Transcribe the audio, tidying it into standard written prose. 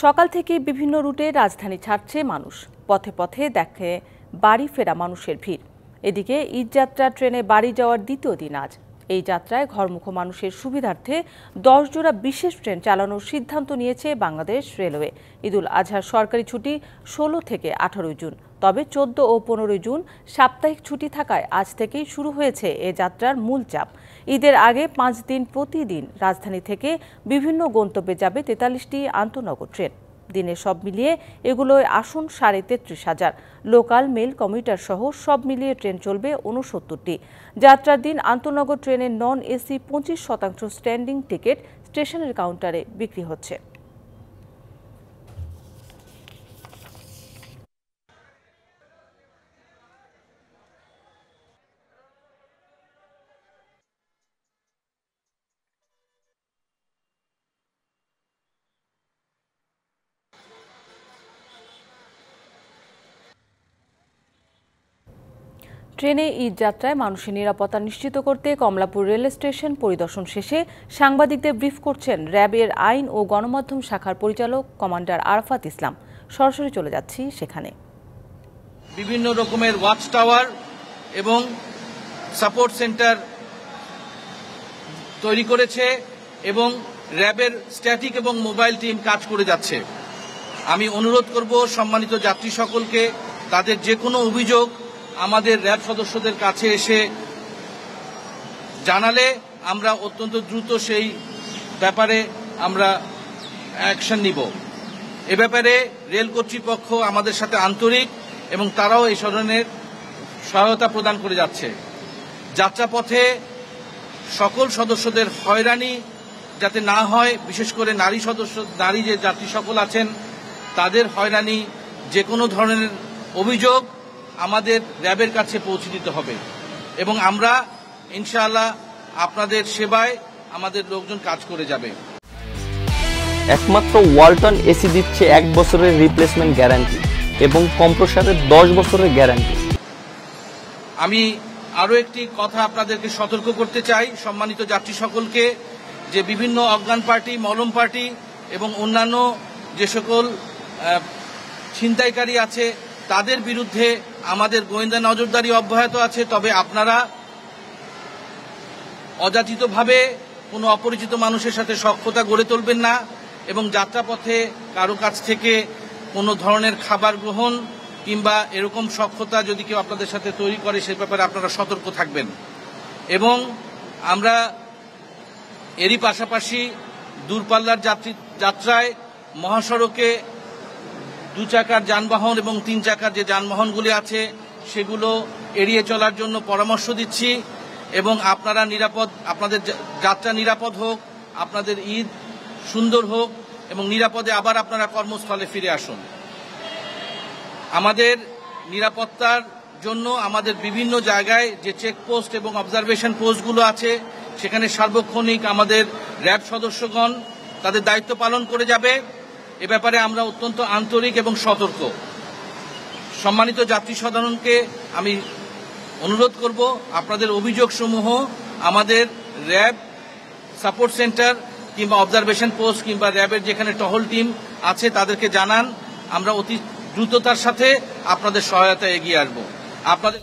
সকাল থেকে বিভিন্ন রুটে রাজধানী ছাড়ছে মানুষ। পথে পথে দেখে বাড়ি ফেরা মানুষের ভিড়। এদিকে ঈদযাত্রা ট্রেনে বাড়ি যাওয়ার দ্বিতীয় দিন আজ। এই যাত্রায় ঘরমুখ মানুষের সুবিধার্থে 10 জোড়া বিশেষ ট্রেন চালানোর সিদ্ধান্ত নিয়েছে বাংলাদেশ রেলওয়ে। ঈদুল আজহার সরকারি ছুটি 16 থেকে 18 জুন। তবে 14 ও 15 জুন সাপ্তাহিক ছুটি থাকায় আজ থেকেই শুরু হয়েছে এ যাত্রার মূল চাপ। ঈদের আগে 5 দিন প্রতিদিন রাজধানী থেকে বিভিন্ন গন্তব্যে যাবে 43টি আন্তনগর ট্রেন। দিনে সব মিলিয়ে এগুলোয় আসন 33,500। লোকাল, মেল, কমিউটার সহ সব মিলিয়ে ট্রেন চলবে 69টি। যাত্রার দিন আন্তনগর ট্রেনের নন এসি 25% স্ট্যান্ডিং টিকিট স্টেশনের কাউন্টারে বিক্রি হচ্ছে। ট্রেনে ঈদ যাত্রায় মানুষের নিরাপত্তা নিশ্চিত করতে কমলাপুর রেল স্টেশন পরিদর্শন শেষে সাংবাদিকদের ব্রিফ করছেন র্যাবের আইন ও গণমাধ্যম শাখার পরিচালক কমান্ডার আরাফাত ইসলাম। সরাসরি চলে যাচ্ছি সেখানে। বিভিন্ন রকমের ওয়াচ টাওয়ার এবং সাপোর্ট সেন্টার তৈরি করেছে এবং র্যাবের স্ট্যাটিক এবং মোবাইল টিম কাজ করে যাচ্ছে। আমি অনুরোধ করব সম্মানিত যাত্রী সকলকে, তাদের যে কোনো অভিযোগ আমাদের র্যাব সদস্যদের কাছে এসে জানালে আমরা অত্যন্ত দ্রুত সেই ব্যাপারে আমরা অ্যাকশন নিব। এ ব্যাপারে রেল কর্তৃপক্ষ আমাদের সাথে আন্তরিক এবং তারাও এই ধরনের সহায়তা প্রদান করে যাচ্ছে। যাত্রাপথে সকল সদস্যদের হয়রানি যাতে না হয়, বিশেষ করে নারী যে যাত্রী সকল আছেন তাদের হয়রানি, যে কোনো ধরনের অভিযোগ আমাদের র্যাবের কাছে পৌঁছে দিতে হবে এবং আমরা ইনশাআল্লাহ আপনাদের সেবায় আমাদের লোকজন কাজ করে যাবে। একমাত্র ওয়ালটন এসি দিচ্ছে 1 বছরের রিপ্লেসমেন্ট গ্যারান্টি এবং কম্প্রেসরের 10 বছরের গ্যারান্টি। আমি আরো একটি কথা আপনাদেরকে সতর্ক করতে চাই সম্মানিত যাত্রী সকলকে, যে বিভিন্ন অজ্ঞান পার্টি, মলম পার্টি এবং অন্যান্য যে সকল ছিনতাইকারী আছে তাদের বিরুদ্ধে আমাদের গোয়েন্দা নজরদারি অব্যাহত আছে। তবে আপনারা অযাচিতভাবে কোনো অপরিচিত মানুষের সাথে সখ্যতা গড়ে তুলবেন না এবং যাত্রাপথে কারো কাছ থেকে কোনো ধরনের খাবার গ্রহণ কিংবা এরকম সখ্যতা যদি কেউ আপনাদের সাথে তৈরি করে সে ব্যাপারে আপনারা সতর্ক থাকবেন। এবং আমরা এরই পাশাপাশি দূরপাল্লার যাত্রায় মহাসড়কে 2 চাকার যানবাহন এবং 3 চাকার যে যানবাহনগুলি আছে সেগুলো এড়িয়ে চলার জন্য পরামর্শ দিচ্ছি এবং আপনারা আপনাদের যাত্রা নিরাপদ হোক, আপনাদের ঈদ সুন্দর হোক এবং নিরাপদে আবার আপনারা কর্মস্থলে ফিরে আসুন। আমাদের নিরাপত্তার জন্য আমাদের বিভিন্ন জায়গায় যে চেকপোস্ট এবং অবজারভেশন পোস্টগুলো আছে সেখানে সার্বক্ষণিক আমাদের র্যাব সদস্যগণ তাদের দায়িত্ব পালন করে যাবে। এ ব্যাপারে আমরা অত্যন্ত আন্তরিক এবং সতর্ক। সম্মানিত যাত্রী সাধারণকে আমি অনুরোধ করব, আপনাদের অভিযোগসমূহ আমাদের র্যাব সাপোর্ট সেন্টার কিংবা অবজারভেশন পোস্ট কিংবা র্যাবের যেখানে টহল টিম আছে তাদেরকে জানান। আমরা অতি দ্রুততার সাথে আপনাদের সহায়তা এগিয়ে আসব। আপনাদের